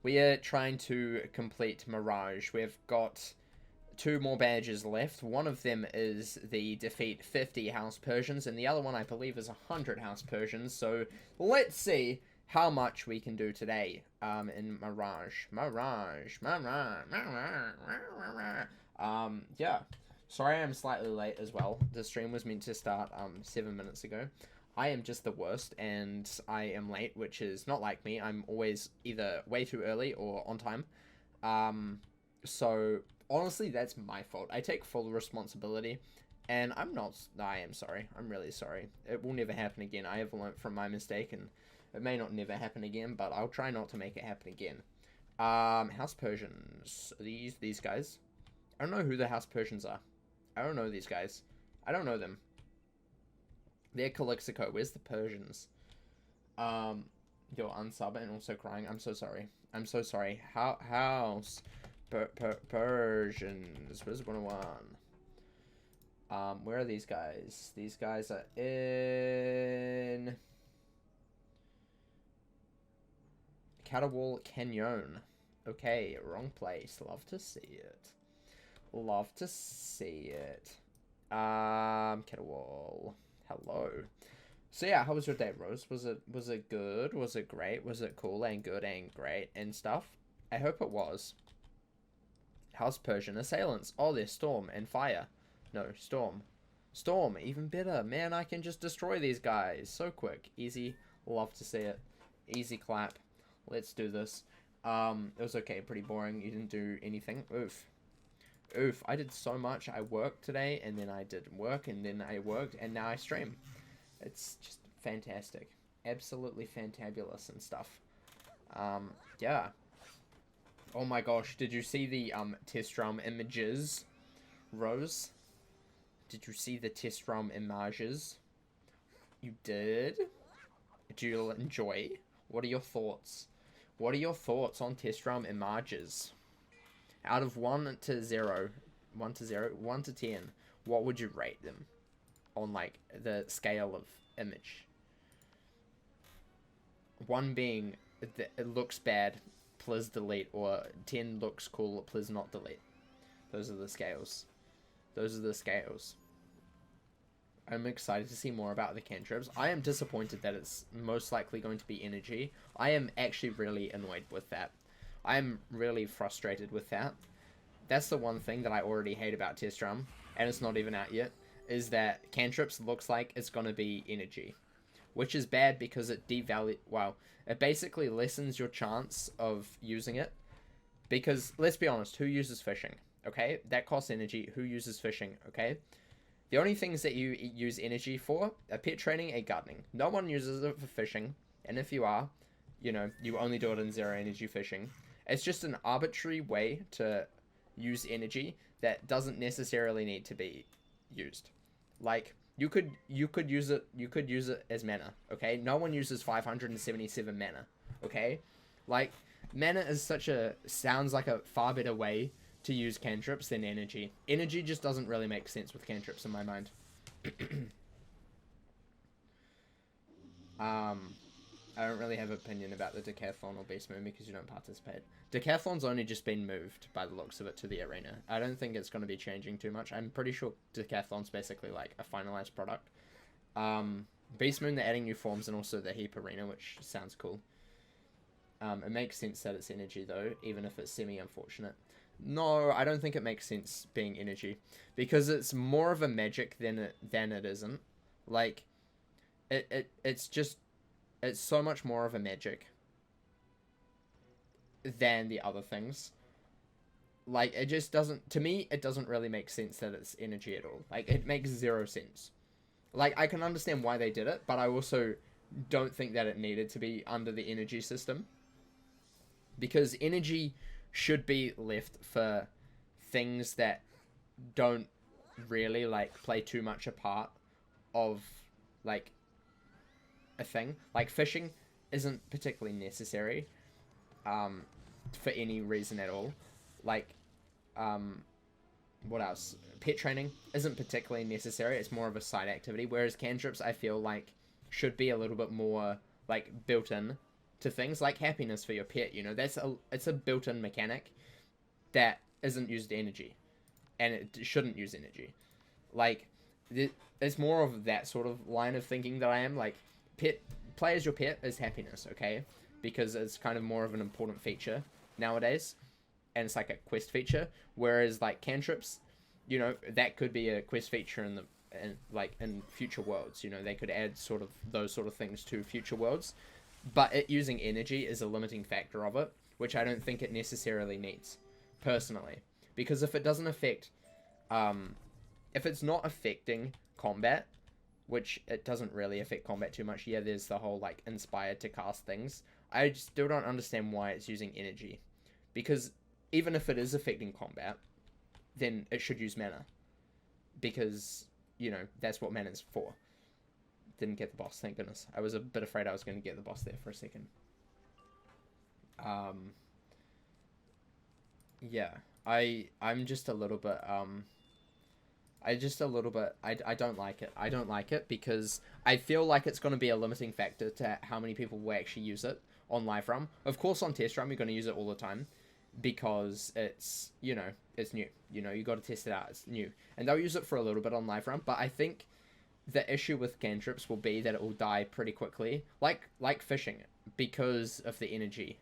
We are trying to complete Mirage. We've got 2 more badges left. One of them is the defeat 50 House Persians, and the other one I believe is 100 House Persians. So let's see how much we can do today in Mirage. Yeah. Sorry I'm slightly late as well. The stream was meant to start 7 minutes ago. I am just the worst, and I am late, which is not like me. I'm always either way too early or on time. So honestly, that's my fault. I take full responsibility, and I am sorry. I'm really sorry. It will never happen again. I have learnt from my mistake, and it may not never happen again, but I'll try not to make it happen again. House Persians. These guys. I don't know who the House Persians are. I don't know these guys. I don't know them. They're Calixico. Where's the Persians? You're unsub and also crying. I'm so sorry. I'm so sorry. House Persians. Wizard101. Where are these guys? These guys are in Catawal Canyon. Okay, wrong place. Love to see it. Love to see it. Catawal. Hello. So yeah, how was your day, Rose? Was it good? Was it great? Was it cool and good and great and stuff? I hope it was. House Persian assailants. Oh, there's Storm and Fire. No, Storm. Storm, even better. Man, I can just destroy these guys so quick. Easy. Love to see it. Easy clap. Let's do this. It was okay. Pretty boring. You didn't do anything. Oof. Oof, I did so much. I worked today, and then I did work, and then I worked, and now I stream. It's just fantastic. Absolutely fantabulous and stuff. Yeah. Oh my gosh, did you see the, test drum images? Rose? Did you see the test drum images? You did? Do you enjoy? What are your thoughts? What are your thoughts on test drum images? Out of 1 to 0, 1 to 10, what would you rate them on, like, the scale of image? 1 being, it looks bad, please delete, or 10 looks cool, please not delete. Those are the scales. Those are the scales. I'm excited to see more about the cantrips. I am disappointed that it's most likely going to be energy. I am actually really annoyed with that. I'm really frustrated with that. That's the one thing that I already hate about Test Drum, and it's not even out yet, is that cantrips looks like it's going to be energy. Which is bad because it it basically lessens your chance of using it. Because, let's be honest, who uses fishing? Okay? That costs energy. Who uses fishing? Okay? The only things that you use energy for are pet training and gardening. No one uses it for fishing, and if you are, you know, you only do it in 0 energy fishing. It's just an arbitrary way to use energy that doesn't necessarily need to be used. Like, you could use it as mana, okay? No one uses 577 mana, okay? Like, mana is sounds like a far better way to use cantrips than energy. Energy just doesn't really make sense with cantrips in my mind. I don't really have an opinion about the decathlon or beast moon because you don't participate. Decathlon's only just been moved by the looks of it to the arena. I don't think it's going to be changing too much. I'm pretty sure decathlon's basically like a finalized product. Beast moon, they're adding new forms and also the heap arena, which sounds cool. It makes sense that it's energy though, even if it's semi-unfortunate. No, I don't think it makes sense being energy because it's more of a magic than it isn't. Like, it's so much more of a magic than the other things. Like, it just doesn't, to me, it doesn't really make sense that it's energy at all. Like, it makes 0 sense. Like, I can understand why they did it, but I also don't think that it needed to be under the energy system. Because energy should be left for things that don't really, like, play too much a part of, like, a thing. Like, fishing isn't particularly necessary for any reason at all. Like, what else? Pet training isn't particularly necessary. It's more of a side activity. Whereas cantrips, I feel like, should be a little bit more, like, built in to things like happiness for your pet. You know, it's a built-in mechanic that isn't used energy, and it shouldn't use energy. Like, it's more of that sort of line of thinking that I am. Like, play as your pet is happiness, okay? Because it's kind of more of an important feature nowadays, and it's like a quest feature. Whereas like cantrips, you know, that could be a quest feature in future worlds. You know, they could add sort of those sort of things to future worlds, but it using energy is a limiting factor of it, which I don't think it necessarily needs, personally. Because if it doesn't affect, if it's not affecting combat, which it doesn't really affect combat too much. Yeah, there's the whole like inspired to cast things. I still don't understand why it's using energy, because even if it is affecting combat, then it should use mana, because, you know, that's what mana's for. Didn't get the boss, thank goodness. I was a bit afraid I was going to get the boss there for a second. Yeah, I'm just a little bit, I don't like it. I don't like it because I feel like it's going to be a limiting factor to how many people will actually use it on live run. Of course, on test run, we're going to use it all the time because it's, you know, it's new. You know, you got to test it out. It's new. And they'll use it for a little bit on live run, but I think the issue with cantrips will be that it will die pretty quickly, like fishing, because of the energy,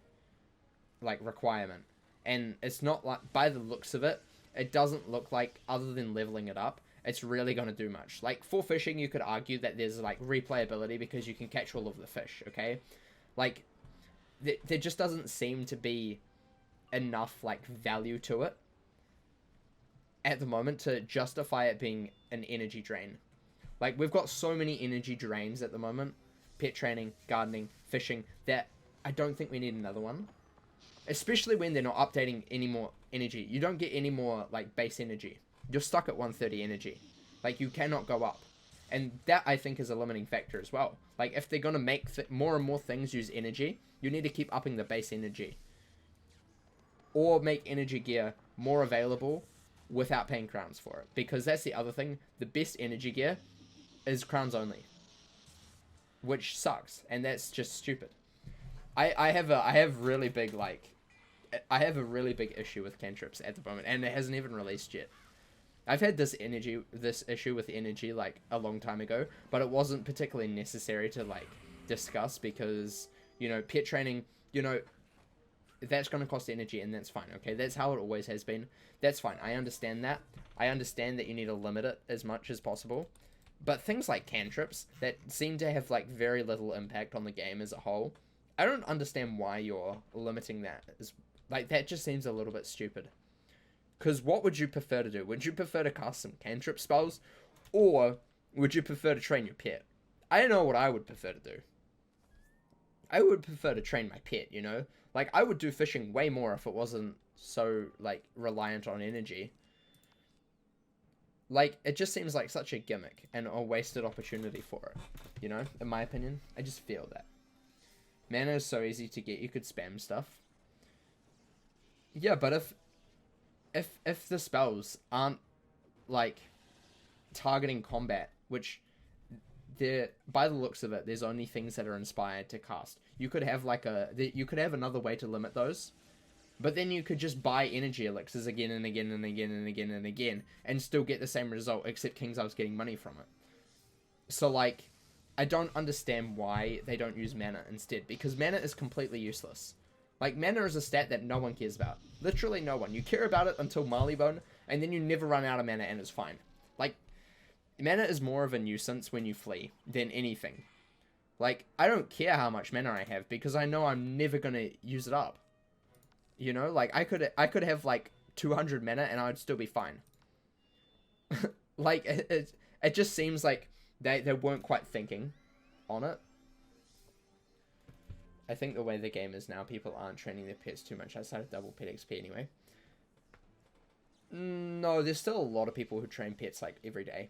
like, requirement. And it's not like, by the looks of it, it doesn't look like, other than leveling it up, it's really going to do much. Like, for fishing, you could argue that there's, like, replayability because you can catch all of the fish, okay? Like, there just doesn't seem to be enough, like, value to it at the moment to justify it being an energy drain. Like, we've got so many energy drains at the moment. Pet training, gardening, fishing, that I don't think we need another one. Especially when they're not updating any more energy. You don't get any more, like, base energy. You're stuck at 130 energy. Like, you cannot go up. And that, I think, is a limiting factor as well. Like, if they're going to make more and more things use energy, you need to keep upping the base energy. Or make energy gear more available without paying crowns for it. Because that's the other thing. The best energy gear is crowns only. Which sucks. And that's just stupid. I have a really big issue with cantrips at the moment, and it hasn't even released yet. I've had this issue with energy, like, a long time ago, but it wasn't particularly necessary to, like, discuss because, you know, pet training, you know, that's going to cost energy, and that's fine, okay? That's how it always has been. That's fine. I understand that. I understand that you need to limit it as much as possible. But things like cantrips that seem to have, like, very little impact on the game as a whole, I don't understand why you're limiting that. Like, that just seems a little bit stupid. Because what would you prefer to do? Would you prefer to cast some cantrip spells? Or would you prefer to train your pet? I don't know what I would prefer to do. I would prefer to train my pet, you know? Like, I would do fishing way more if it wasn't so, like, reliant on energy. Like, it just seems like such a gimmick and a wasted opportunity for it. You know? In my opinion, I just feel that. Mana is so easy to get, you could spam stuff. Yeah, but if the spells aren't, like, targeting combat, which they're, by the looks of it, there's only things that are inspired to cast. You could have, like, you could have another way to limit those, but then you could just buy energy elixirs again and again and again and again and again, and still get the same result, except King's Eye's getting money from it. So, like, I don't understand why they don't use mana instead, because mana is completely useless. Like, mana is a stat that no one cares about. Literally no one. You care about it until Marleybone, and then you never run out of mana and it's fine. Like, mana is more of a nuisance when you flee than anything. Like, I don't care how much mana I have, because I know I'm never gonna use it up. You know, like, I could have, like, 200 mana and I'd still be fine. Like, it just seems like they weren't quite thinking on it. I think the way the game is now, people aren't training their pets too much outside of double pet XP anyway. No, there's still a lot of people who train pets, like, every day.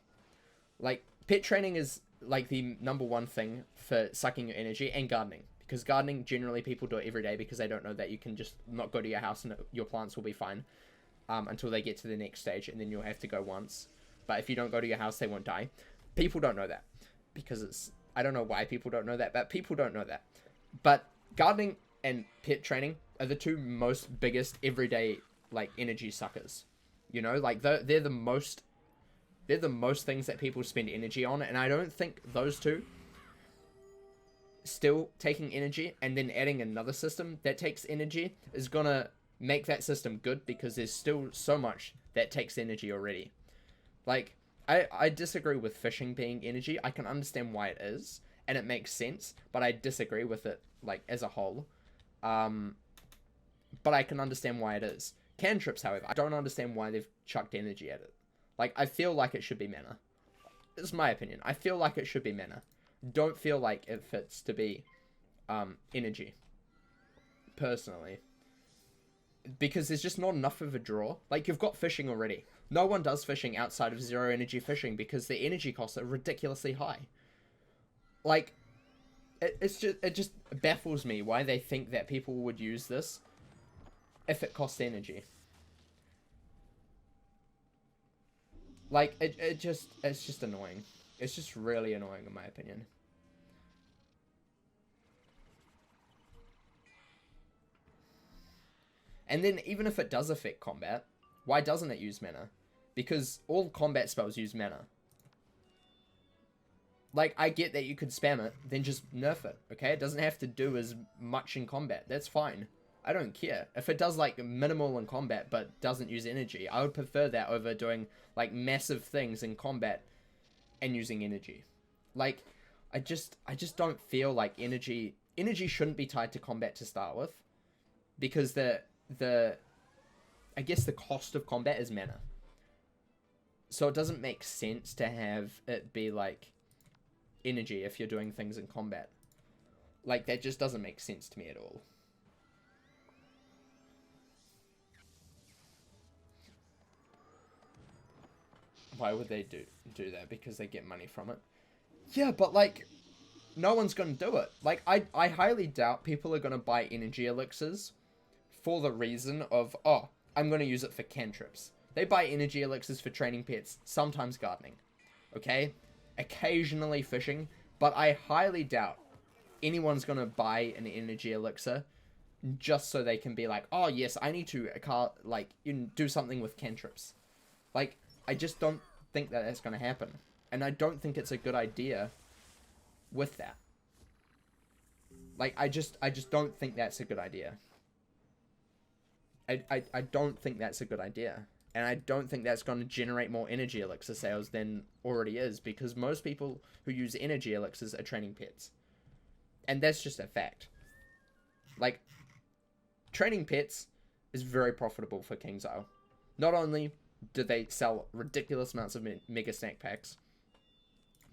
Like, pet training is, like, the #1 thing for sucking your energy, and gardening. Because gardening, generally, people do it every day because they don't know that you can just not go to your house and your plants will be fine until they get to the next stage, and then you'll have to go once. But if you don't go to your house, they won't die. People don't know that because it's... I don't know why people don't know that, but people don't know that. But Gardening and pet training are the two most biggest everyday like energy suckers. You know, like they're the most things that people spend energy on, and I don't think those two still taking energy and then adding another system that takes energy is gonna make that system good, because there's still so much that takes energy already. Like, I disagree with fishing being energy. I can understand why it is, and it makes sense, but I disagree with it, like, as a whole. But I can understand why it is. Cantrips, however, I don't understand why they've chucked energy at it. Like, I feel like it should be mana. It's my opinion. I feel like it should be mana. Don't feel like it fits to be energy, personally. Because there's just not enough of a draw. Like, you've got fishing already. No one does fishing outside of zero energy fishing because the energy costs are ridiculously high. Like, it just baffles me why they think that people would use this if it costs energy. Like, it's just annoying. It's just really annoying, in my opinion. And then, even if it does affect combat, why doesn't it use mana? Because all combat spells use mana. Like, I get that you could spam it, then just nerf it, okay? It doesn't have to do as much in combat. That's fine. I don't care. If it does, like, minimal in combat, but doesn't use energy, I would prefer that over doing, like, massive things in combat and using energy. Like, I just don't feel like energy shouldn't be tied to combat to start with. Because I guess the cost of combat is mana. So it doesn't make sense to have it be like energy if you're doing things in combat. Like, that just doesn't make sense to me at all. Why would they do that? Because they get money from it. Yeah, but like, no one's gonna do it. Like, I highly doubt people are gonna buy energy elixirs for the reason of, oh, I'm gonna use it for cantrips. They buy energy elixirs for training pets, sometimes gardening. Okay? Occasionally fishing, but I highly doubt anyone's gonna buy an energy elixir just so they can be like, oh yes, I need to do something with cantrips. Like, I just don't think that that's gonna happen. And I don't think it's a good idea with that. Like, I just don't think that's a good idea. I don't think that's a good idea. And I don't think that's going to generate more energy elixir sales than already is, because most people who use energy elixirs are training pets. And that's just a fact. Like, training pets is very profitable for King's Isle. Not only do they sell ridiculous amounts of mega snack packs,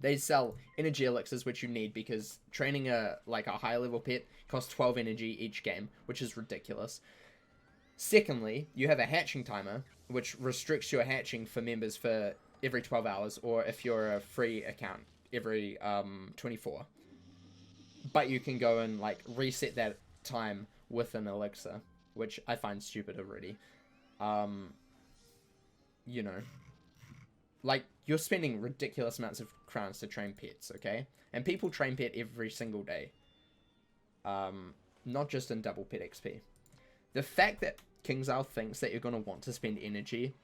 they sell energy elixirs, which you need because training a high level pet costs 12 energy each game, which is ridiculous. Secondly, you have a hatching timer, which restricts your hatching for members for every 12 hours, or if you're a free account, every 24. But you can go and like reset that time with an elixir, which I find stupid already. You know, like, you're spending ridiculous amounts of crowns to train pets, okay? And people train pet every single day. Not just in double pet XP. The fact that King's Isle thinks that you're going to want to spend energy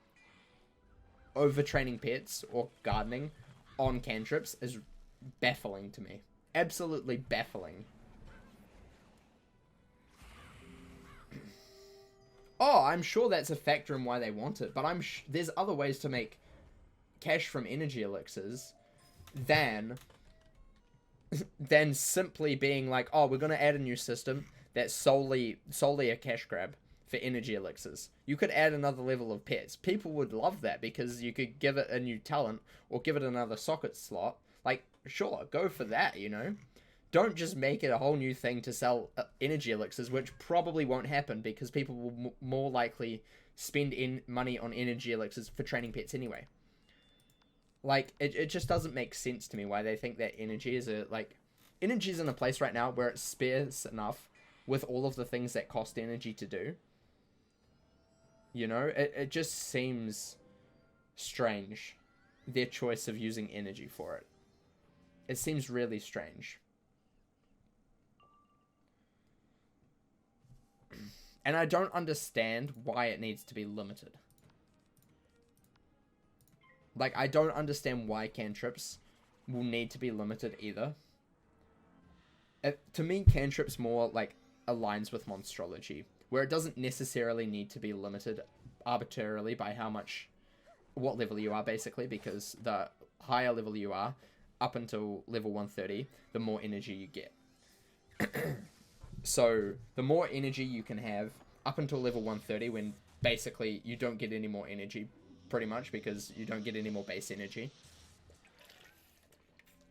over training pets or gardening on cantrips is baffling to me. Absolutely baffling. Oh, I'm sure that's a factor in why they want it, but there's other ways to make cash from energy elixirs than simply being like, oh, we're going to add a new system that's solely a cash grab for energy elixirs. You could add another level of pets. People would love that because you could give it a new talent or give it another socket slot. Like, sure, go for that, you know? Don't just make it a whole new thing to sell energy elixirs, which probably won't happen because people will more likely spend money on energy elixirs for training pets anyway. Like, it just doesn't make sense to me why they think that energy's in a place right now where it's scarce enough with all of the things that cost energy to do. You know, it just seems strange, their choice of using energy for it. It seems really strange. And I don't understand why it needs to be limited. Like, I don't understand why cantrips will need to be limited either. To me, cantrips more, like, aligns with monstrology, where it doesn't necessarily need to be limited arbitrarily by what level you are, basically, because the higher level you are, up until level 130, the more energy you get. So, the more energy you can have up until level 130, when basically you don't get any more energy, pretty much, because you don't get any more base energy.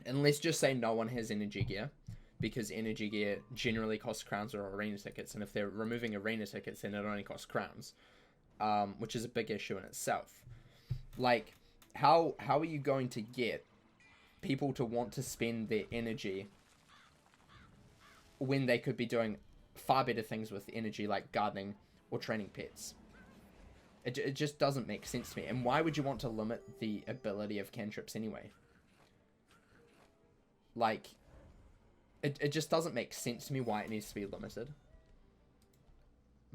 And let's just say no one has energy gear, because energy gear generally costs crowns or arena tickets, and if they're removing arena tickets, then it only costs crowns, which is a big issue in itself. Like, how are you going to get people to want to spend their energy when they could be doing far better things with energy, like gardening or training pets? It just doesn't make sense to me. And why would you want to limit the ability of cantrips anyway? Like, it just doesn't make sense to me why it needs to be limited.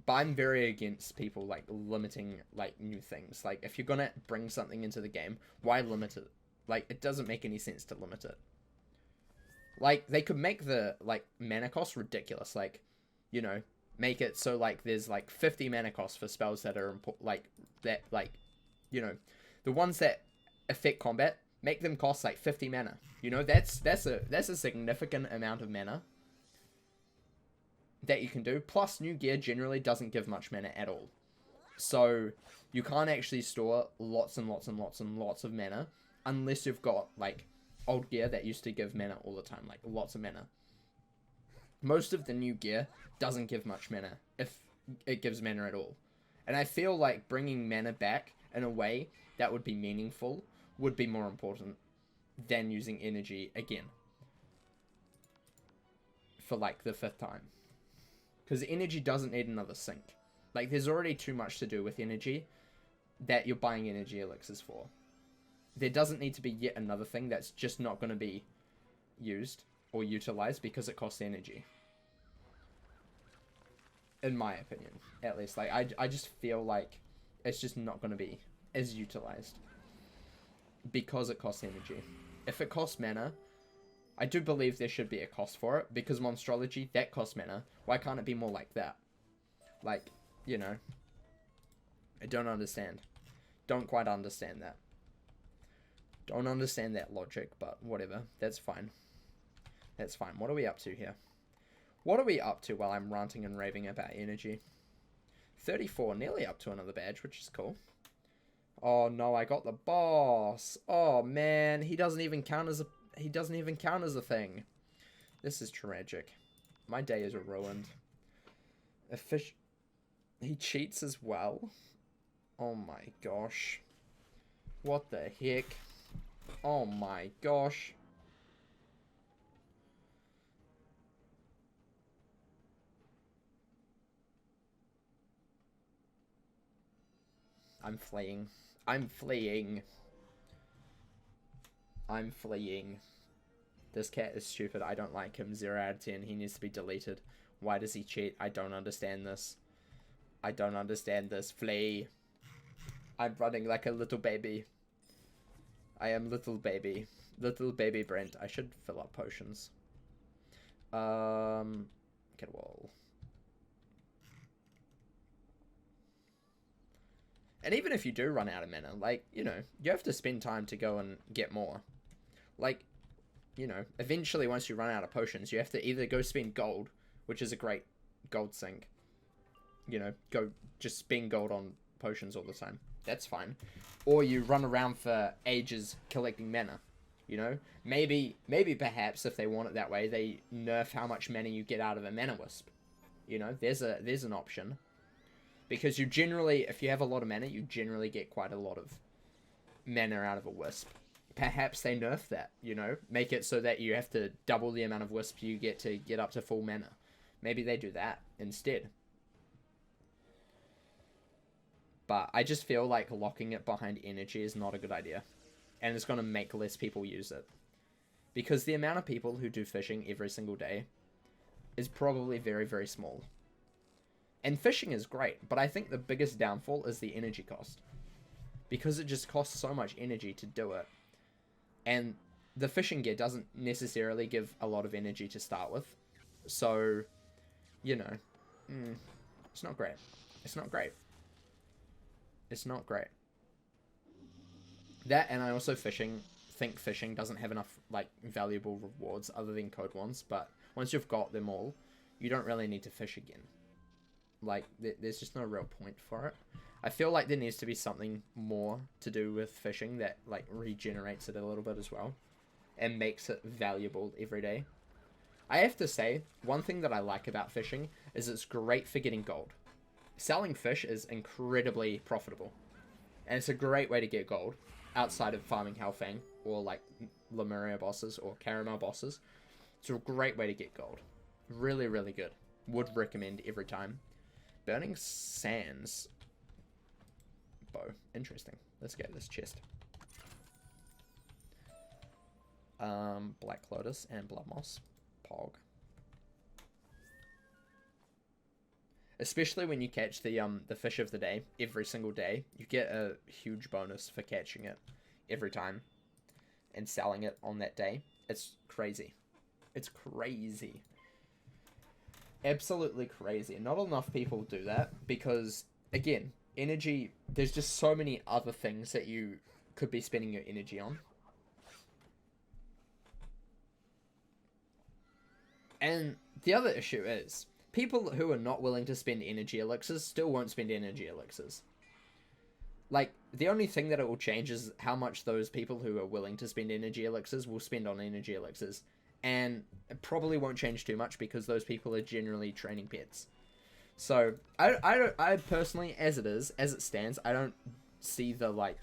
But I'm very against people, like, limiting, like, new things. Like, if you're gonna bring something into the game, why limit it? Like, it doesn't make any sense to limit it. Like, they could make the, like, mana cost ridiculous. Like, you know, make it so, like, there's, like, 50 mana cost for spells that are, you know, the ones that affect combat, make them cost, like, 50 mana. You know, that's a significant amount of mana that you can do. Plus, new gear generally doesn't give much mana at all. So, you can't actually store lots and lots and lots and lots of mana unless you've got, like, old gear that used to give mana all the time, like, lots of mana. Most of the new gear doesn't give much mana, if it gives mana at all. And I feel like bringing mana back in a way that would be meaningful would be more important than using energy again. For, like, the 5th time. Because energy doesn't need another sink. Like, there's already too much to do with energy that you're buying energy elixirs for. There doesn't need to be yet another thing that's just not going to be used or utilized because it costs energy. In my opinion, at least. Like, I just feel like it's just not going to be as utilized because it costs energy. If it costs mana, I do believe there should be a cost for it, because monstrology, that costs mana. Why can't it be more like that? Like, you know, I don't understand. Don't quite understand that. Don't understand that logic, but whatever. That's fine. That's fine. What are we up to here? What are we up to while I'm ranting and raving about energy? 34, nearly up to another badge, which is cool. Oh no, I got the boss. Oh man, he doesn't even count as a thing. This is tragic. My day is ruined. A fish. He cheats as well. Oh my gosh. What the heck? Oh my gosh. I'm fleeing. I'm fleeing. I'm fleeing. This cat is stupid. I don't like him. 0 out of 10. He needs to be deleted. Why does he cheat? I don't understand this. I don't understand this. Flee. I'm running like a little baby. I am little baby. Little baby Brent. I should fill up potions. Get a wall. And even if you do run out of mana, like, you know, you have to spend time to go and get more. Like, you know, eventually once you run out of potions, you have to either go spend gold, which is a great gold sink. You know, go just spend gold on potions all the time. That's fine. Or you run around for ages collecting mana. You know, maybe perhaps if they want it that way, they nerf how much mana you get out of a mana wisp. You know, there's an option. Because you generally, if you have a lot of mana, you generally get quite a lot of mana out of a wisp. Perhaps they nerf that, you know? Make it so that you have to double the amount of wisp you get to get up to full mana. Maybe they do that instead. But I just feel like locking it behind energy is not a good idea. And it's going to make less people use it. Because the amount of people who do fishing every single day is probably very, very small. And fishing is great, but I think the biggest downfall is the energy cost. Because it just costs so much energy to do it. And the fishing gear doesn't necessarily give a lot of energy to start with. So, you know, it's not great. It's not great. It's not great. That, and I also think fishing doesn't have enough, like, valuable rewards other than code ones. But once you've got them all, you don't really need to fish again. Like, there's just no real point for it. I feel like there needs to be something more to do with fishing that, like, regenerates it a little bit as well. And makes it valuable every day. I have to say, one thing that I like about fishing is it's great for getting gold. Selling fish is incredibly profitable. And it's a great way to get gold. Outside of farming Halfang, or, like, Lemuria bosses, or Caramel bosses. It's a great way to get gold. Really, really good. Would recommend every time. Burning Sands bow. Interesting. Let's get this chest. Black Lotus and Blood Moss. Pog. Especially when you catch the fish of the day every single day. You get a huge bonus for catching it every time. And selling it on that day. It's crazy. It's crazy. Absolutely crazy. Not enough people do that because, again, energy, there's just so many other things that you could be spending your energy on. And the other issue is, people who are not willing to spend energy elixirs still won't spend energy elixirs. Like, the only thing that it will change is how much those people who are willing to spend energy elixirs will spend on energy elixirs. And it probably won't change too much because those people are generally training pets. So, I personally, as it stands, I don't see the, like,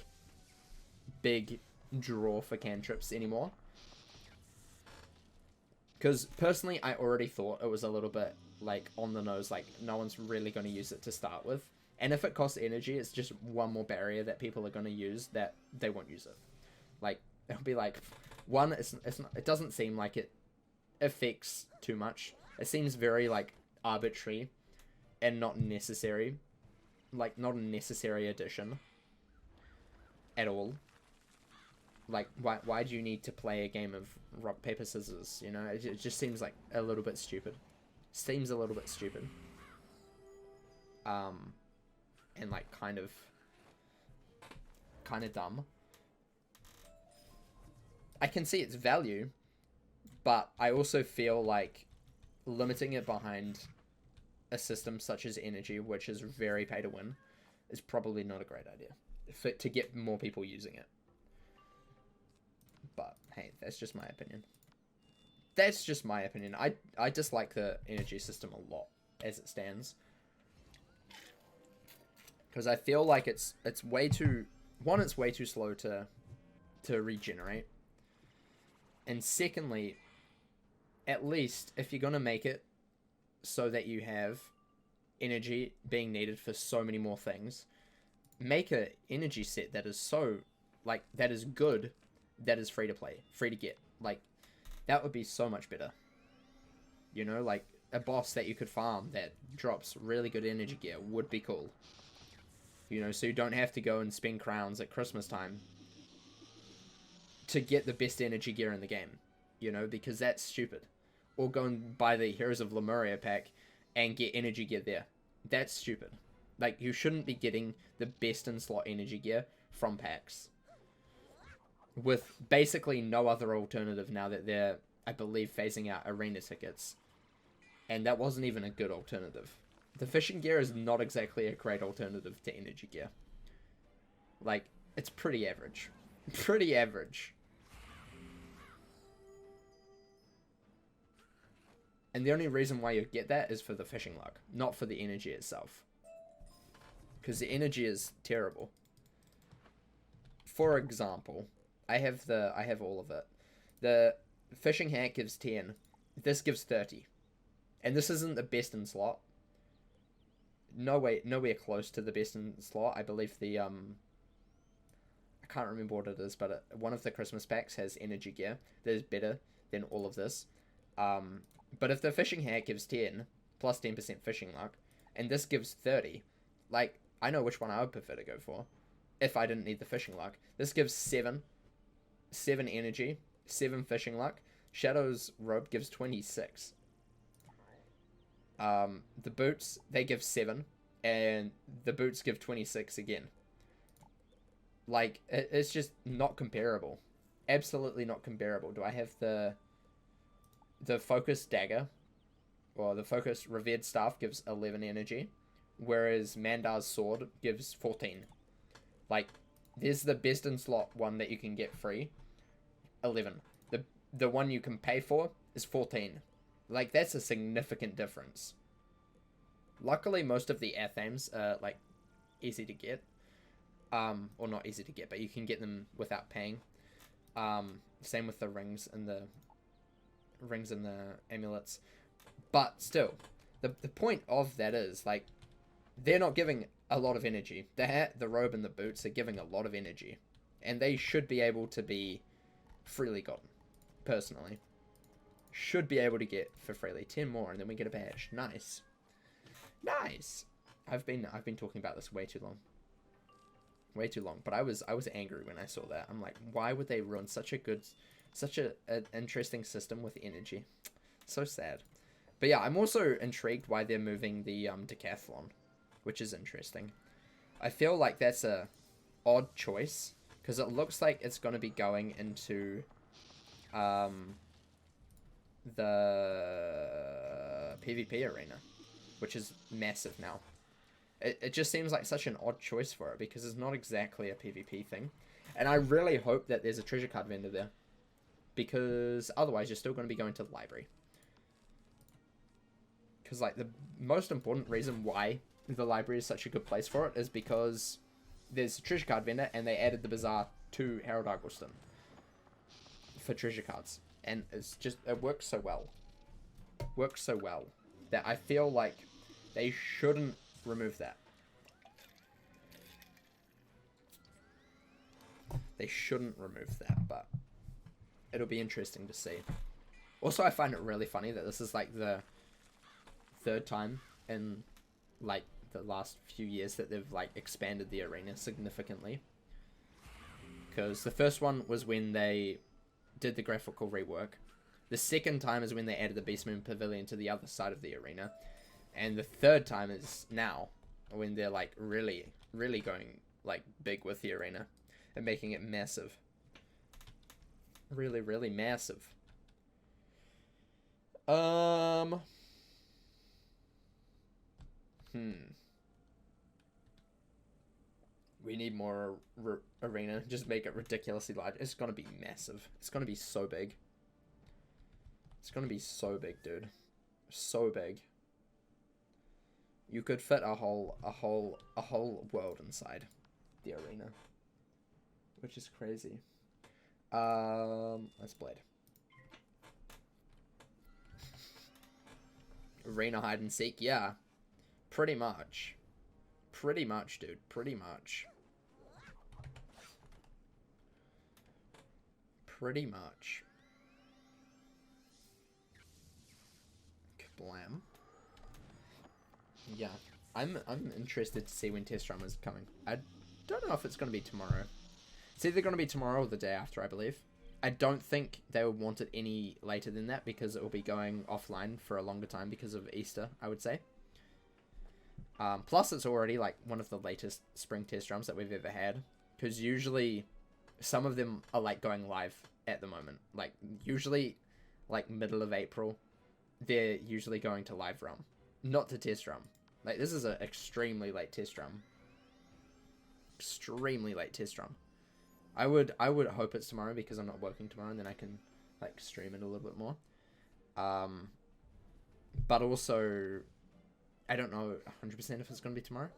big draw for cantrips anymore. Because, personally, I already thought it was a little bit, like, on the nose, like, no one's really going to use it to start with. And if it costs energy, it's just one more barrier that people are going to use that they won't use it. Like, it'll be like, one, it doesn't seem like it affects too much. It seems very, like, arbitrary and not necessary. Like, not a necessary addition at all. Like, why do you need to play a game of rock, paper, scissors, you know? It just seems, like, a little bit stupid. Seems a little bit stupid. And, like, kind of dumb. I can see its value, but I also feel like limiting it behind a system such as energy, which is very pay to win, is probably not a great idea to get more people using it. But hey, that's just my opinion. That's just my opinion. I dislike the energy system a lot as it stands, because I feel like it's way too, one, it's way too slow to regenerate, and secondly, at least if you're gonna make it so that you have energy being needed for so many more things, make a energy set that is so, like, that is good, that is free to play, free to get. Like, that would be so much better. You know, like, a boss that you could farm that drops really good energy gear would be cool. You know, so you don't have to go and spend crowns at Christmas time to get the best energy gear in the game. You know, because that's stupid. Or go and buy the Heroes of Lemuria pack and get energy gear there. That's stupid. Like, you shouldn't be getting the best in slot energy gear from packs, with basically no other alternative now that they're, I believe, phasing out arena tickets. And that wasn't even a good alternative. The fishing gear is not exactly a great alternative to energy gear. Like, it's pretty average. Pretty average. And the only reason why you get that is for the fishing luck, not for the energy itself. Because the energy is terrible. For example, I have all of it. The fishing hat gives 10. This gives 30. And this isn't the best in slot. Nowhere close to the best in slot. I believe the I can't remember what it is, but one of the Christmas packs has energy gear that is better than all of this. But if the fishing hat gives 10 plus 10% fishing luck, and this gives 30. Like, I know which one I would prefer to go for if I didn't need the fishing luck. This gives 7 energy, 7 fishing luck. Shadow's robe gives 26. The boots, they give 7, and the boots give 26 again. Like, it's just not comparable. Absolutely not comparable. Do I have the focused dagger, or the focused revered staff gives 11 energy, whereas Mandar's sword gives 14. Like, there's the best in slot one that you can get free, 11. The one you can pay for is 14. Like, that's a significant difference. Luckily, most of the Athames are, like, easy to get. Or not easy to get, but you can get them without paying. Same with the rings and the amulets. But still, the point of that is, like, they're not giving a lot of energy. The hat, the robe, and the boots are giving a lot of energy. And they should be able to be freely gotten, personally. Should be able to get for freely. 10 more, and then we get a badge. Nice. Nice! I've been talking about this way too long. Way too long. But I was angry when I saw that. I'm like, why would they ruin such an interesting system with energy? So sad. But yeah, I'm also intrigued why they're moving the decathlon, which is interesting. I feel like that's a odd choice, because it looks like it's going to be going into the PvP arena, which is massive now. It just seems like such an odd choice for it, because it's not exactly a PvP thing. And I really hope that there's a treasure card vendor there, because otherwise you're still going to be going to the library. Because, like, the most important reason why the library is such a good place for it is because there's a treasure card vendor, and they added the bazaar to Harold Argleston for treasure cards. And it's just, it works so well. Works so well that I feel like they shouldn't remove that. They shouldn't remove that, but it'll be interesting to see. Also, I find it really funny that this is, like, the 3rd time in, like, the last few years that they've, like, expanded the arena significantly. Because the first one was when they did the graphical rework. The second time is when they added the Beastmoon Pavilion to the other side of the arena. And the 3rd time is now, when they're, like, really, really going, like, big with the arena and making it massive. Really, really massive. We need more arena. Just make it ridiculously large. It's gonna be massive. It's gonna be so big. It's gonna be so big, dude. So big. You could fit a whole world inside the arena, which is crazy. Let's blade. Arena hide and seek, yeah. Pretty much. Pretty much, dude. Pretty much. Pretty much. Kablam. Yeah. I'm interested to see when test run is coming. I don't know if it's going to be tomorrow. It's either going to be tomorrow or the day after, I believe. I don't think they would want it any later than that, because it will be going offline for a longer time because of Easter, I would say. Plus, it's already, like, one of the latest spring test drums that we've ever had. Because usually, some of them are, like, going live at the moment. Like, usually, like, middle of April, they're usually going to live run. Not to test drum. Like, this is an extremely late test drum. Extremely late test drum. I would hope it's tomorrow, because I'm not working tomorrow, and then I can, like, stream it a little bit more. But also, I don't know 100% if it's going to be tomorrow.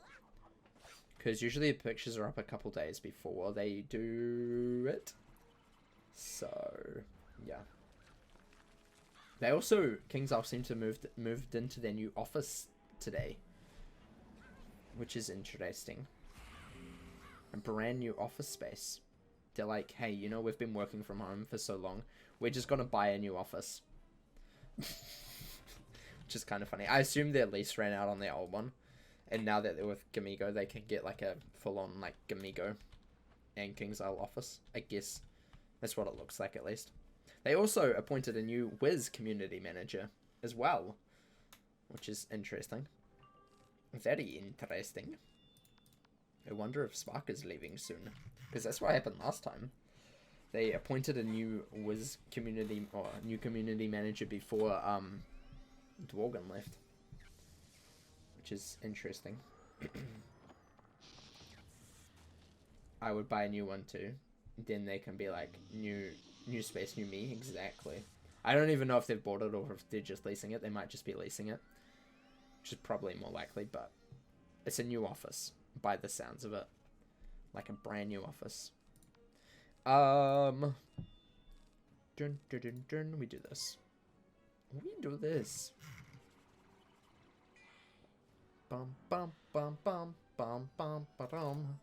Because usually the pictures are up a couple days before they do it. So, yeah. They also, King's Isle seem to moved into their new office today. Which is interesting. A brand new office space. They're like, hey, you know, we've been working from home for so long. We're just going to buy a new office. Which is kind of funny. I assume their lease ran out on their old one. And now that they're with Gamigo, they can get like a full-on like Gamigo and King's Isle office. I guess that's what it looks like, at least. They also appointed a new Wiz community manager as well, which is interesting. Very interesting. I wonder if Spark is leaving soon, because that's what happened last time. They appointed a new Wiz community, or new community manager before Dworgen left, which is interesting. I would buy a new one too. Then they can be like new space, new me. Exactly. I don't even know if they've bought it or if they're just leasing it. They might just be leasing it, which is probably more likely. But it's a new office by the sounds of it, like a brand new office. We do this. We do this. Bum bum bum bum bum bum bum.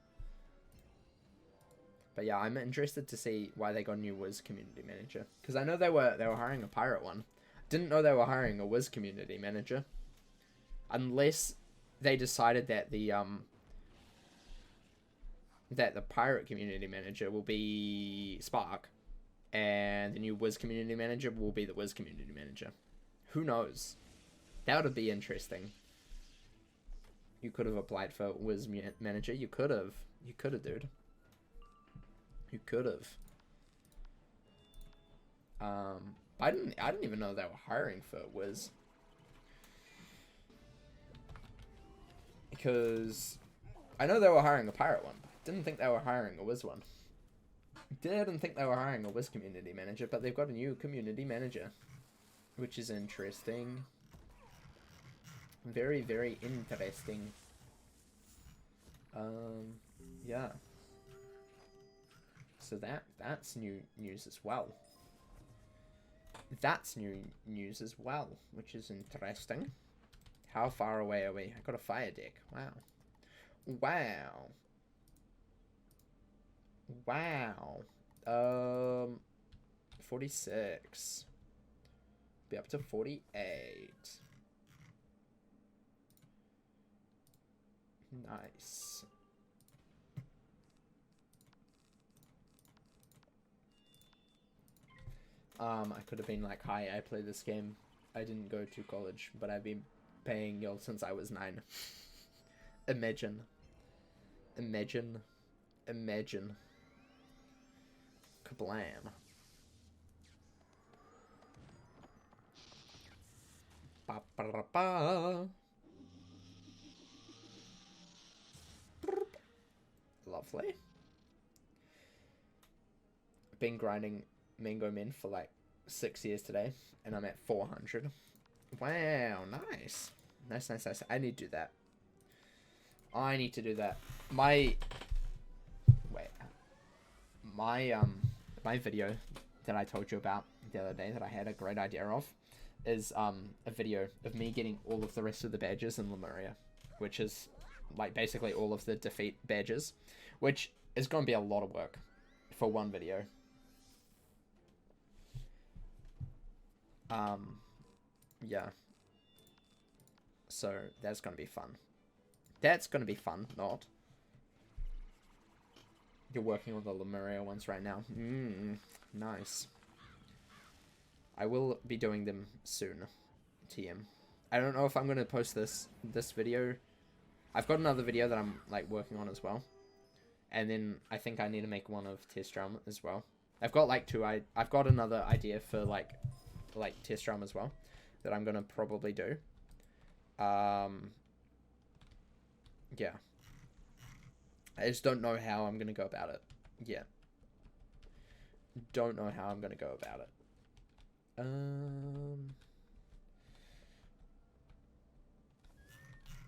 But yeah, I'm interested to see why they got a new Wiz community manager, because I know they were hiring a pirate one. Didn't know they were hiring a Wiz community manager, unless they decided that the pirate community manager will be Spark, and the new Wiz community manager will be the Wiz community manager. Who knows? That would be interesting. You could have applied for Wiz manager. You could have, dude. You could have. I didn't even know they were hiring for Wiz, because I know they were hiring a pirate one. Didn't think they were hiring a Wiz one. Didn't think they were hiring a Wiz community manager, but they've got a new community manager, which is interesting. Very, very interesting. Yeah. So that's new news as well. That's new news as well, which is interesting. How far away are we? I got a fire deck. Wow. Wow. Wow. 46. Be up to 48. Nice. I could have been like, hi, I play this game. I didn't go to college, but I've been paying y'all since I was 9. Imagine. Imagine. Imagine. Kablam. Ba ba ba. Lovely. Been grinding Mango Men for like 6 years today, and I'm at 400. Wow, nice. Nice, nice, nice. I need to do that. I need to do that. My video that I told you about the other day that I had a great idea of is a video of me getting all of the rest of the badges in Lemuria, which is like basically all of the defeat badges, which is going to be a lot of work for one video. Yeah. So that's going to be fun. That's going to be fun, not. You're working on the Lemuria ones right now. Nice. I will be doing them soon. TM. I don't know if I'm going to post this video. I've got another video that I'm like working on as well. And then I think I need to make one of Test Drum as well. I've got like I've got another idea for like Test Drum as well that I'm going to probably do. Yeah. I just don't know how I'm going to go about it. Yeah. Don't know how I'm going to go about it.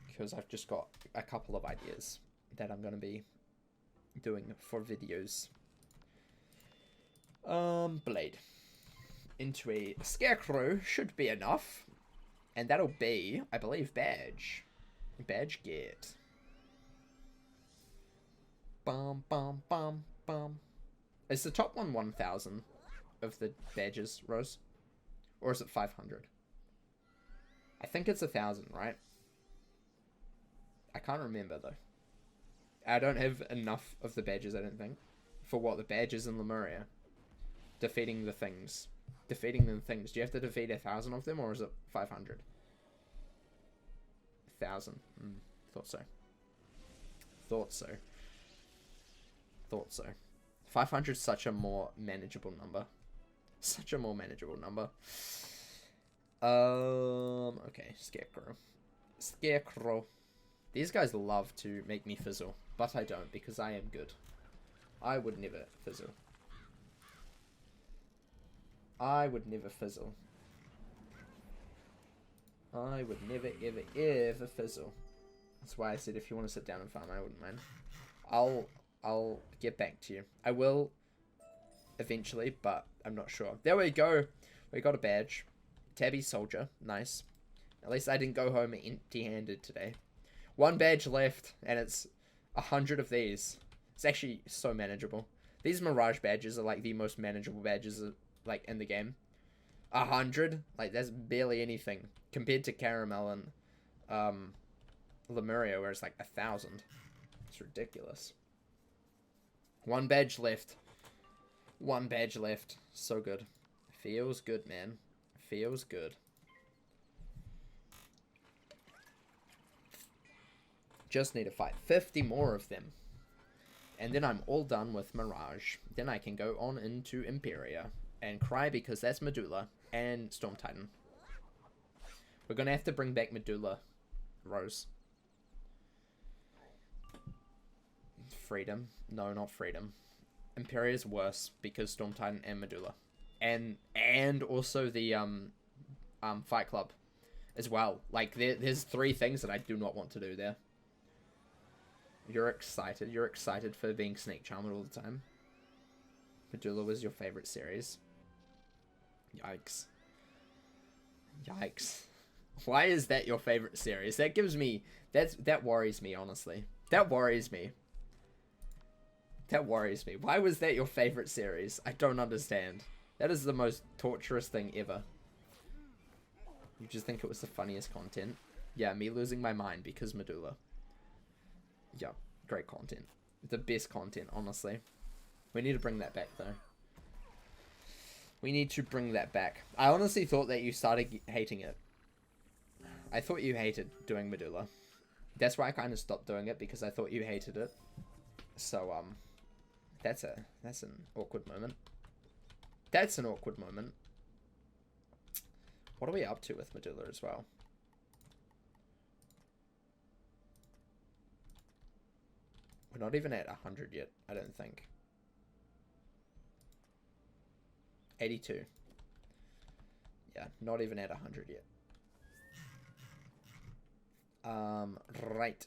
Because I've just got a couple of ideas that I'm going to be doing for videos. Blade. Into a scarecrow should be enough. And that'll be, I believe, badge. Badge get. Bum, bum, bum, bum. Is the top one 1,000 of the badges, Rose? Or is it 500? I think it's 1,000, right? I can't remember though. I don't have enough of the badges, I don't think, for what the badges in Lemuria. Defeating the things. Defeating the things. Do you have to defeat 1,000 of them, or is it 500? 1,000. Thought so. Thought so. Thought so. 500 is such a more manageable number. Such a more manageable number. Okay, Scarecrow. Scarecrow. These guys love to make me fizzle, but I don't, because I am good. I would never fizzle. I would never fizzle. I would never, ever, ever fizzle. That's why I said if you want to sit down and farm, I wouldn't mind. I'll get back to you. I will eventually, but I'm not sure. There we go. We got a badge. Tabby Soldier. Nice. At least I didn't go home empty-handed today. One badge left, and it's 100 of these. It's actually so manageable. These Mirage badges are like the most manageable badges like in the game. 100, like that's barely anything compared to Caramel and Lemuria, where it's like 1,000. It's ridiculous. One badge left. One badge left. So good. Feels good, man. Feels good. Just need to fight 50 more of them. And then I'm all done with Mirage. Then I can go on into Imperia and cry because that's Medulla and Storm Titan. We're going to have to bring back Medulla, Rose. Freedom. No, not Freedom. Imperia's worse because Storm Titan and Medulla. And also the Fight Club as well. Like there's 3 things that I do not want to do there. You're excited. You're excited for being Snake Charmer all the time. Medulla was your favorite series. Yikes. Yikes. Why is that your favorite series? That gives me... That worries me, honestly. That worries me. That worries me. Why was that your favorite series? I don't understand. That is the most torturous thing ever. You just think it was the funniest content? Yeah, me losing my mind because Medulla. Yeah, great content. The best content, honestly. We need to bring that back, though. We need to bring that back. I honestly thought that you started hating it. I thought you hated doing Medulla. That's why I kind of stopped doing it, because I thought you hated it. So, that's an awkward moment. That's an awkward moment. What are we up to with Medulla as well? We're not even at 100 yet, I don't think. 82. Yeah, not even at 100 yet. Right.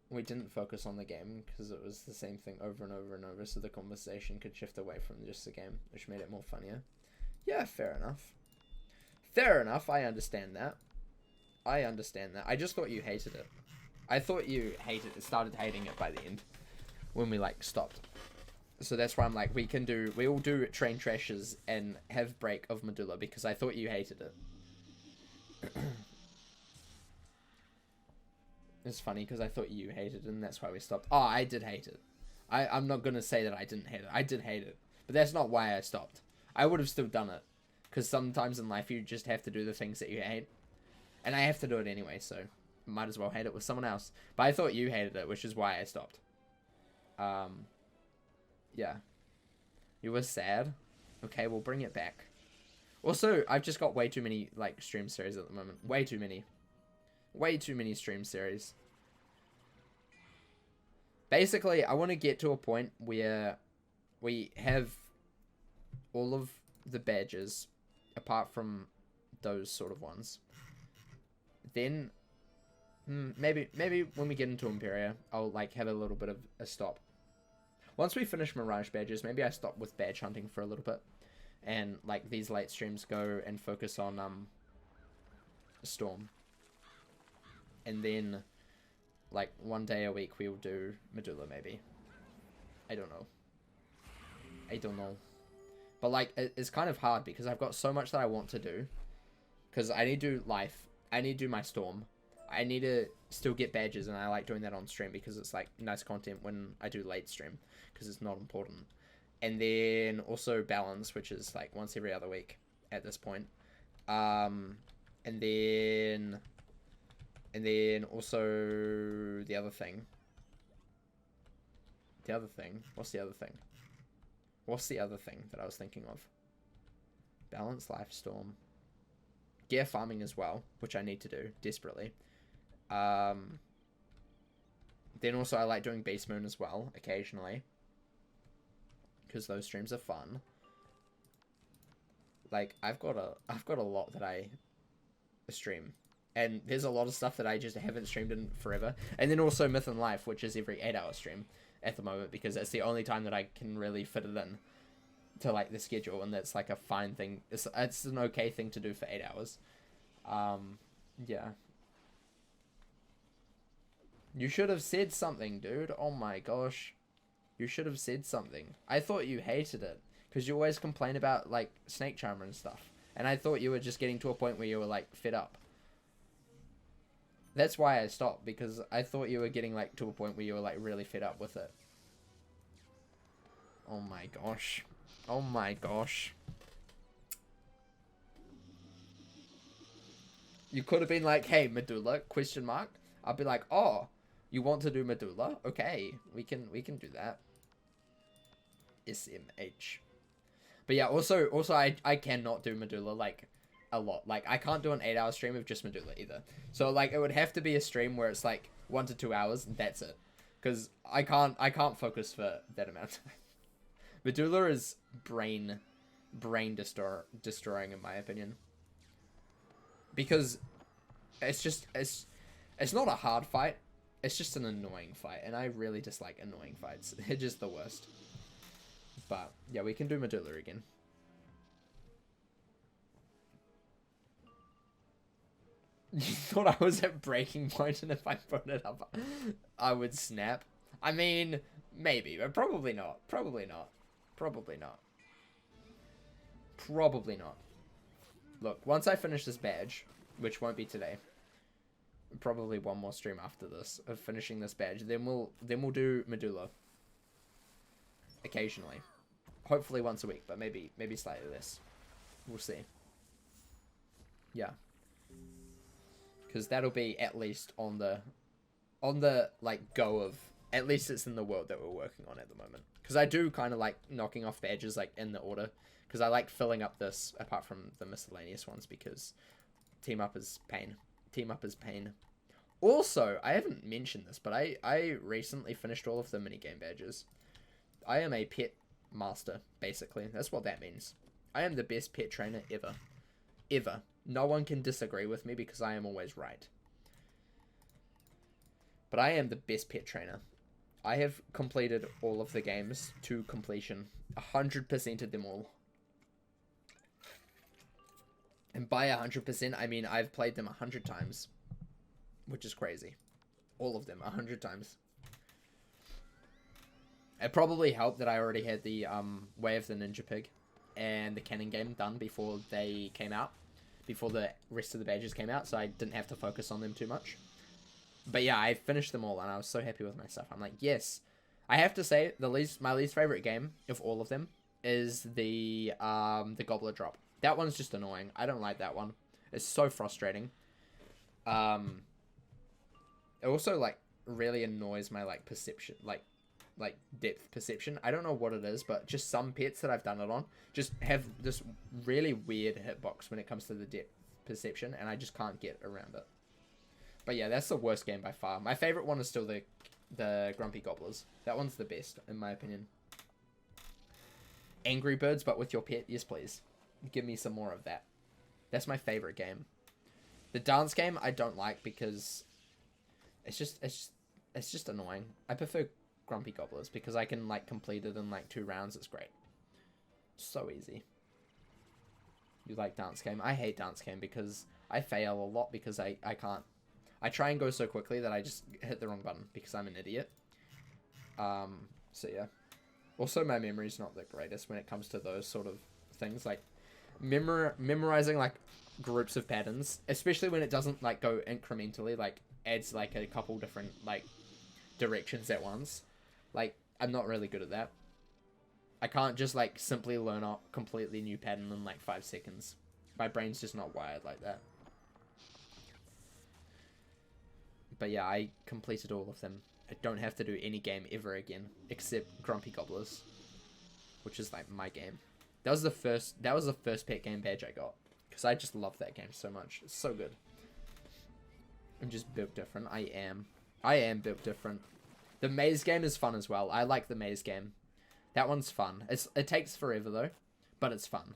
We didn't focus on the game because it was the same thing over and over and over, so the conversation could shift away from just the game, which made it more funnier. Yeah, fair enough. Fair enough, I understand that. I understand that. I just thought you hated it. I thought you started hating it by the end. When we, like, stopped. So that's why I'm like, we'll do Train Trashes and have break of Medulla, because I thought you hated it. It's funny, because I thought you hated it, and that's why we stopped. Oh, I did hate it. I'm not going to say that I didn't hate it. I did hate it. But that's not why I stopped. I would have still done it. Because sometimes in life, you just have to do the things that you hate. And I have to do it anyway, so might as well hate it with someone else. But I thought you hated it, which is why I stopped. Yeah. You were sad? Okay, we'll bring it back. Also, I've just got way too many, like, stream series at the moment. Way too many. Way too many stream series. Basically, I want to get to a point where we have all of the badges, apart from those sort of ones. Then, maybe when we get into Imperia, I'll, like, have a little bit of a stop. Once we finish Mirage badges, maybe I stop with badge hunting for a little bit. And, like, these late streams go and focus on, Storm. And then, like, one day a week we'll do Medulla, maybe. I don't know. I don't know. But, like, it's kind of hard because I've got so much that I want to do. Because I need to do life. I need to do my storm. I need to still get badges, and I like doing that on stream because it's like nice content when I do late stream because it's not important. And then also balance, which is like once every other week at this point. And then also the other thing. The other thing. What's the other thing? What's the other thing that I was thinking of? Balance, life, storm. Gear farming as well, which I need to do desperately. Then also I like doing Beast Moon as well, occasionally. Because those streams are fun. Like, I've got a lot that I stream. And there's a lot of stuff that I just haven't streamed in forever. And then also Myth and Life, which is every 8-hour stream at the moment. Because that's the only time that I can really fit it in to, like, the schedule. And that's, like, a fine thing. It's an okay thing to do for 8 hours. Yeah. You should have said something, dude. Oh my gosh. You should have said something. I thought you hated it. Because you always complain about, like, Snake Charmer and stuff. And I thought you were just getting to a point where you were, like, fed up. That's why I stopped. Because I thought you were getting, like, to a point where you were, like, really fed up with it. Oh my gosh. Oh my gosh. You could have been like, hey, Medulla, question mark. I'll be like, oh, you want to do Medulla? Okay, we can do that. SMH. But yeah, also I cannot do Medulla, like, a lot. Like, I can't do an 8-hour stream of just Medulla either. So, like, it would have to be a stream where it's, like, 1 to 2 hours, and that's it. Because I can't focus for that amount of time. Medulla is brain destroying in my opinion. Because it's not a hard fight. It's just an annoying fight. And I really dislike annoying fights. They're just the worst. But, yeah, we can do Medulla again. You thought I was at breaking point, and if I put it up, I would snap? I mean, maybe, but probably not. Probably not. Probably not. Probably not. Look, once I finish this badge, which won't be today, probably one more stream after this of finishing this badge, then we'll do Medulla. Occasionally. Hopefully once a week, but maybe slightly less. We'll see. Yeah. Because that'll be at least on the like go of, at least it's in the world that we're working on at the moment. Because I do kind of like knocking off badges like in the order. Because I like filling up this apart from the miscellaneous ones, because team up is pain. Team up is pain. Also, I haven't mentioned this, but I recently finished all of the minigame badges. I am a pet master, basically. That's what that means. I am the best pet trainer ever. Ever. No one can disagree with me because I am always right. But I am the best pet trainer. I have completed all of the games to completion. 100%ed them all. And by 100%, I mean I've played them 100 times. Which is crazy. All of them, 100 times. It probably helped that I already had the Way of the Ninja Pig and the Cannon game done before they came out. Before the rest of the badges came out, so I didn't have to focus on them too much. But yeah, I finished them all, and I was so happy with myself. I'm like, yes. I have to say, my least favorite game of all of them is the Gobbler Drop. That one's just annoying. I don't like that one. It's so frustrating. It also, like, really annoys my, like, perception, like depth perception. I don't know what it is, but just some pets that I've done it on just have this really weird hitbox when it comes to the depth perception, and I just can't get around it. But yeah, that's the worst game by far. My favorite one is still the Grumpy Gobblers. That one's the best, in my opinion. Angry Birds, but with your pet? Yes, please. Give me some more of that. That's my favorite game. The dance game I don't like because it's just annoying. I prefer Grumpy Gobblers because I can like complete it in like 2 rounds. It's great. So easy. You like dance game? I hate dance game because I fail a lot because I can't. I try and go so quickly that I just hit the wrong button because I'm an idiot. So yeah. Also, my memory's not the greatest when it comes to those sort of things. Like, memorizing like groups of patterns, especially when it doesn't like go incrementally, like adds like a couple different like directions at once. Like, I'm not really good at that. I can't just like simply learn a completely new pattern in like 5 seconds. My brain's just not wired like that. But yeah, I completed all of them. I don't have to do any game ever again, except Grumpy Gobblers, which is like my game. That was the first pet game badge I got, because I just love that game so much. It's so good. I'm just built different. I am built different. The maze game is fun as well. I like the maze game. That one's fun. It takes forever though, but it's fun.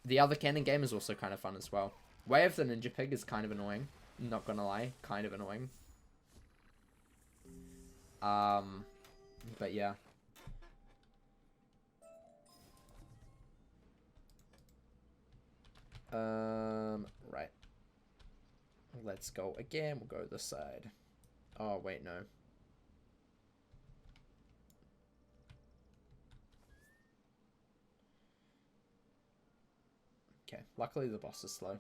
The other cannon game is also kind of fun as well. Way of the Ninja Pig is kind of annoying. Not gonna lie, kind of annoying. But yeah. Right. Let's go again. We'll go this side. Oh, wait, no. Okay, luckily the boss is slow.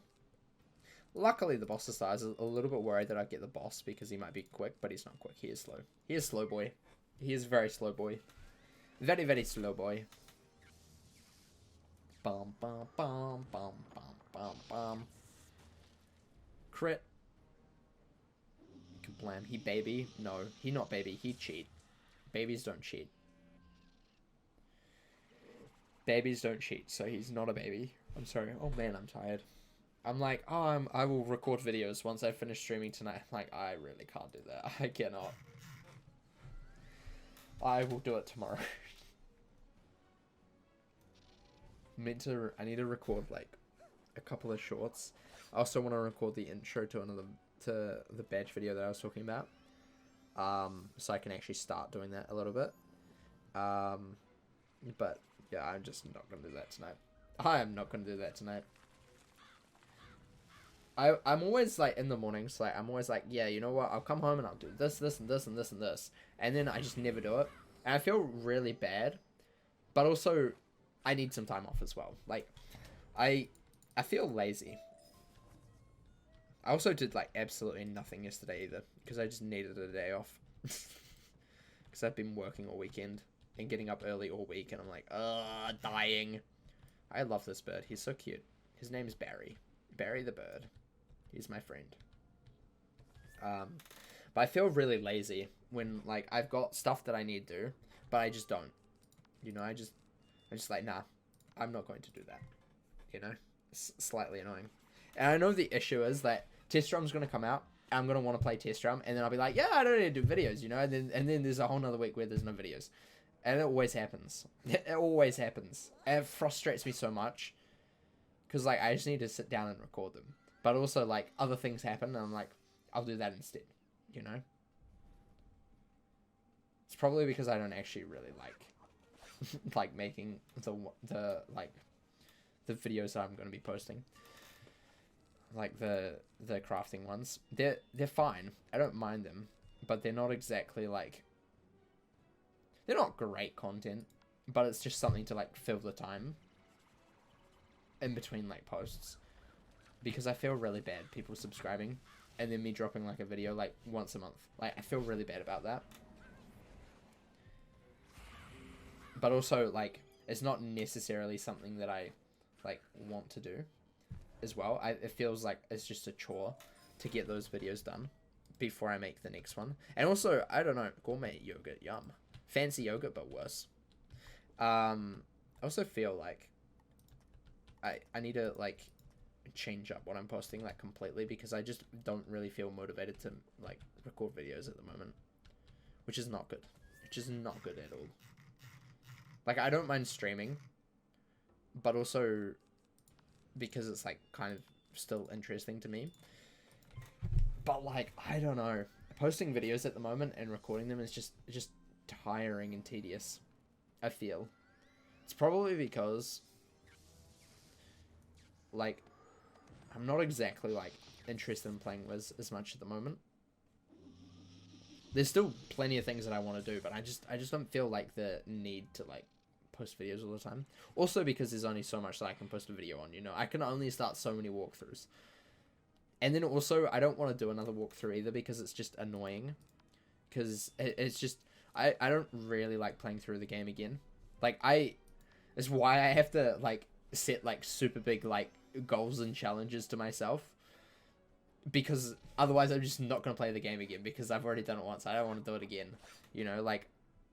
Luckily the boss is slow. I was a little bit worried that I'd get the boss because he might be quick, but he's not quick. He is slow. He is slow boy. He is very slow boy. Very, very slow boy. Bum, bum, bum, bum, bum, bum, bum. Crit. Kablam. He baby? No, he not baby. He cheat. Babies don't cheat. Babies don't cheat, so he's not a baby. I'm sorry. Oh man, I'm tired. I'm like, oh, I will record videos once I finish streaming tonight. I'm like, I really can't do that. I cannot. I will do it tomorrow. I need to record like a couple of shorts. I also want to record the intro to the badge video that I was talking about. So I can actually start doing that a little bit. But yeah, I'm just not gonna do that tonight. I am not gonna do that tonight. I'm always like in the mornings, like I'm always like, yeah, you know what? I'll come home and I'll do this, this, and this, and this, and this, and then I just never do it, and I feel really bad. But also, I need some time off as well. Like, I feel lazy. I also did like absolutely nothing yesterday either because I just needed a day off. Because I've been working all weekend and getting up early all week, and I'm like, dying. I love this bird. He's so cute. His name is Barry. Barry the bird. He's my friend. But I feel really lazy when like I've got stuff that I need to do, but I just don't. You know, I'm just like, nah, I'm not going to do that. You know, it's slightly annoying. And I know the issue is that Test Drum's going to come out. I'm going to want to play Test Drum, and then I'll be like, yeah, I don't need to do videos, you know, and then there's a whole nother week where there's no videos. And it always happens. It always happens. And it frustrates me so much. Because, like, I just need to sit down and record them. But also, like, other things happen, and I'm like, I'll do that instead, you know? It's probably because I don't actually really like, like, making the videos that I'm going to be posting. Like, the crafting ones. They're fine. I don't mind them. But they're not exactly, like... They're not great content. But it's just something to, like, fill the time in between like posts, because I feel really bad people subscribing and then me dropping like a video like once a month. Like, I feel really bad about that. But also, like, it's not necessarily something that I like want to do as well. It feels like it's just a chore to get those videos done before I make the next one. And also, I don't know, gourmet yogurt, yum. Fancy yogurt but worse. I also feel like I need to, like, change up what I'm posting, like, completely, because I just don't really feel motivated to, like, record videos at the moment. Which is not good. Which is not good at all. Like, I don't mind streaming, but also because it's, like, kind of still interesting to me. But, like, I don't know. Posting videos at the moment and recording them is just tiring and tedious, I feel. It's probably because... like, I'm not exactly, like, interested in playing Wiz as much at the moment. There's still plenty of things that I want to do, but I just don't feel, like, the need to, like, post videos all the time. Also because there's only so much that I can post a video on, you know. I can only start so many walkthroughs. And then also, I don't want to do another walkthrough either because it's just annoying. Because it's just, I don't really like playing through the game again. Like, it's why I have to, like, set, like, super big, like, goals and challenges to myself. Because otherwise I'm just not going to play the game again because I've already done it once. I don't want to do it again. You know, like,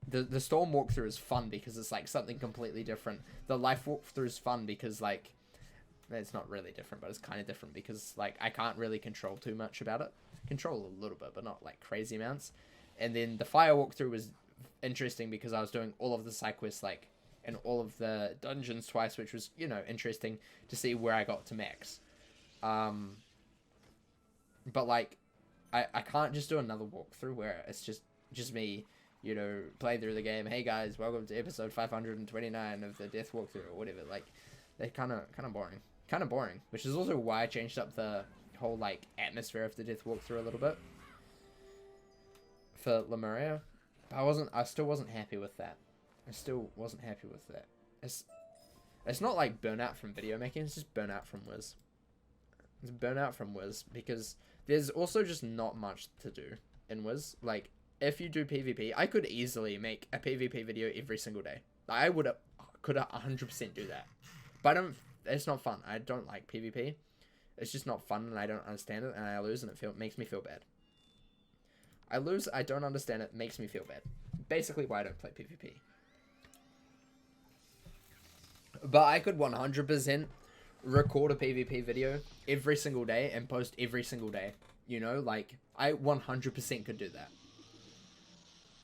the Storm walkthrough is fun because it's, like, something completely different. The Life walkthrough is fun because, like, it's not really different, but it's kind of different because, like, I can't really control too much about it. Control a little bit, but not, like, crazy amounts. And then the Fire walkthrough was interesting because I was doing all of the side quests, like, and all of the dungeons twice, which was, you know, interesting to see where I got to max. But, like, I can't just do another walkthrough where it's just me, you know, play through the game. Hey, guys, welcome to episode 529 of the Death walkthrough or whatever. Like, they're kind of boring. Kind of boring, which is also why I changed up the whole, like, atmosphere of the Death walkthrough a little bit for Lemuria. I still wasn't happy with that. It's not like burnout from video making, it's just burnout from Wiz. It's burnout from Wiz because there's also just not much to do in Wiz. Like, if you do PvP, I could easily make a PvP video every single day. I could 100% do that. But it's not fun. I don't like PvP. It's just not fun and I don't understand it and I lose and it makes me feel bad. I lose, I don't understand it, makes me feel bad. Basically why I don't play PvP. But I could 100% record a PvP video every single day and post every single day. You know, like, I 100% could do that.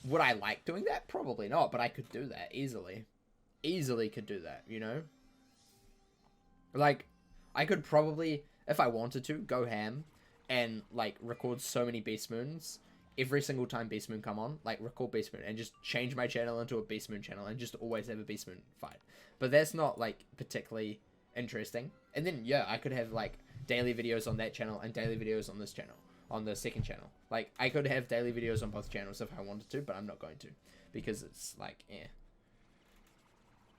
Would I like doing that? Probably not, but I could do that easily. Easily could do that, you know? Like, I could probably, if I wanted to, go ham and, like, record so many Beast Moons every single time Beast Moon come on. Like, record Beast Moon and just change my channel into a Beast Moon channel and just always have a Beast Moon fight. But that's not, like, particularly interesting. And then, yeah, I could have, like, daily videos on that channel and daily videos on this channel, on the second channel. Like, I could have daily videos on both channels if I wanted to, but I'm not going to because it's, like, eh.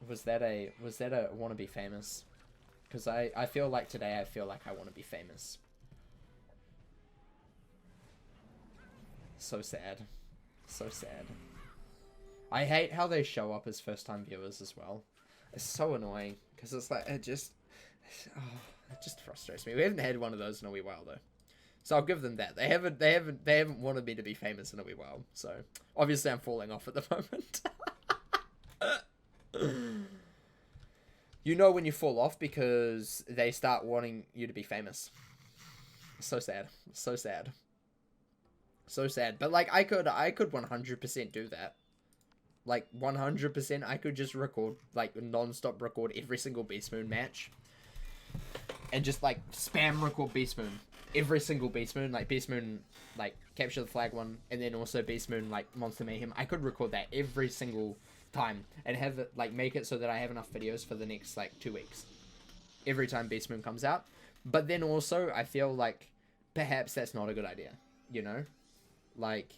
Was that a wanna be famous? Because I feel like today I feel like I want to be famous. So sad. So sad. I hate how they show up as first time viewers as well. It's so annoying. Because it's like, it just frustrates me. We haven't had one of those in a wee while though. So I'll give them that. They haven't wanted me to be famous in a wee while. So obviously I'm falling off at the moment. You know when you fall off because they start wanting you to be famous. So sad. So sad. So sad. But, like, I could 100% do that. Like, 100% I could just record, like, non-stop record every single Beast Moon match. And just, like, spam record Beast Moon. Every single Beast Moon. Like, Beast Moon, like, Capture the Flag one. And then also Beast Moon, like, Monster Mayhem. I could record that every single time and have it, like, make it so that I have enough videos for the next, like, 2 weeks every time Beast Moon comes out. But then also I feel like perhaps that's not a good idea, you know, like,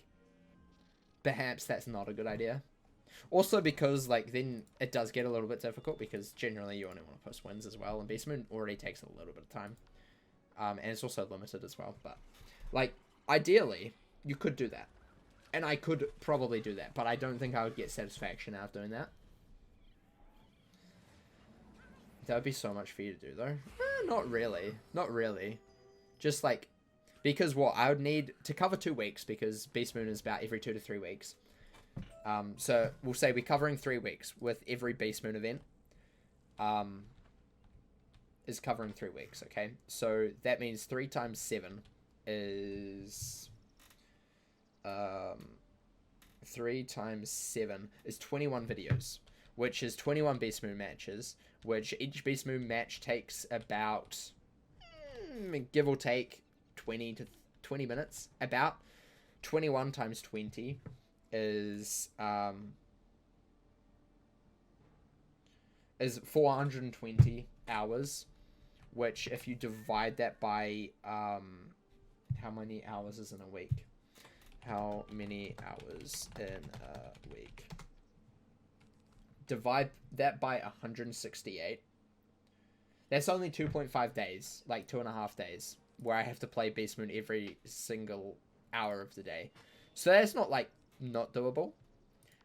perhaps that's not a good idea also because, like, then it does get a little bit difficult because generally you only want to post wins as well and Beast Moon already takes a little bit of time, and it's also limited as well. But, like, ideally you could do that. And I could probably do that, but I don't think I would get satisfaction out of doing that. That would be so much for you to do, though. Not really. Not really. Just, like, because what? I would need to cover 2 weeks, because Beast Moon is about every 2 to 3 weeks. So, we'll say we're covering 3 weeks with every Beast Moon event. Is covering 3 weeks, okay? So, that means 3 times 7 is... 3 times 7 is 21 videos, which is 21 Beast Moon matches, which each Beast Moon match takes about, give or take, 20 to 20 minutes. About 21 times 20 is 420 hours, which if you divide that by, how many hours is in a week? How many hours in a week? divide that by 168. That's only 2.5 days, like 2.5 days, where I have to play Beast Moon every single hour of the day. So that's not, like, not doable.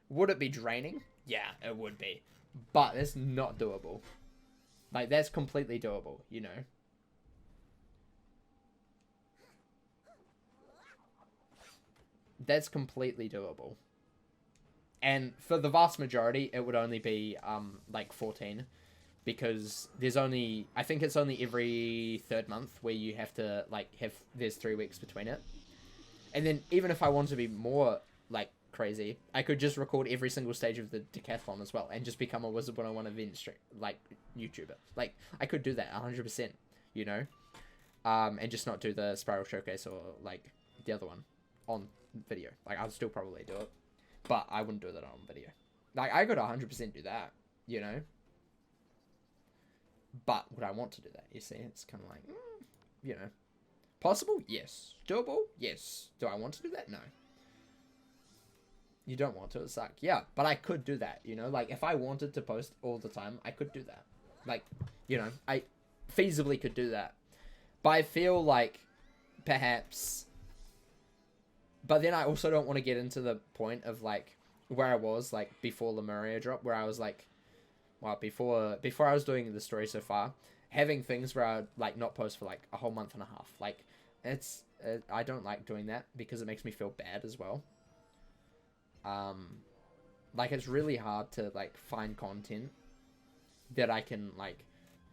Would it be draining? Yeah, it would be. But it's not doable. Like, that's completely doable, you know? That's completely doable. And for the vast majority, it would only be, like, 14. Because there's only... I think it's only every third month where you have to, like, there's 3 weeks between it. And then, even if I want to be more, like, crazy, I could just record every single stage of the decathlon as well, and just become a Wizard101 event like YouTuber. Like, I could do that 100%, you know, and just not do the Spiral Showcase or like the other one on video. Like, I'd still probably do it, but I wouldn't do that on video. Like, I could 100% do that, you know. But would I want to do that? You see, it's kind of like, you know, possible? Yes. Doable? Yes. Do I want to do that? No. You don't want to, it sucks. Yeah, but I could do that, you know? Like, if I wanted to post all the time, I could do that. Like, you know, I feasibly could do that. But I feel like, perhaps... But then I also don't want to get into the point of, like, where I was, like, before Lemuria drop, where I was, like... Well, before I was doing the story so far, having things where I'd, like, not post for, like, a whole month and a half. Like, I don't like doing that, because it makes me feel bad as well. Like, it's really hard to, like, find content that I can, like,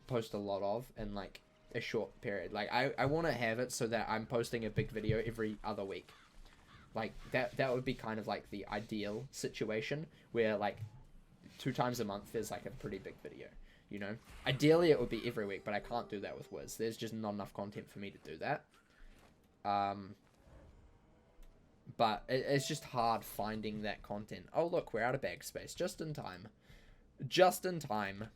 post a lot of in, like, a short period. Like, I want to have it so that I'm posting a big video every other week. Like, that would be kind of, like, the ideal situation, where, like, 2 times a month there's, like, a pretty big video, you know? Ideally, it would be every week, but I can't do that with Wiz. There's just not enough content for me to do that. But it's just hard finding that content. Oh, look, we're out of bag space. Just in time. Just in time.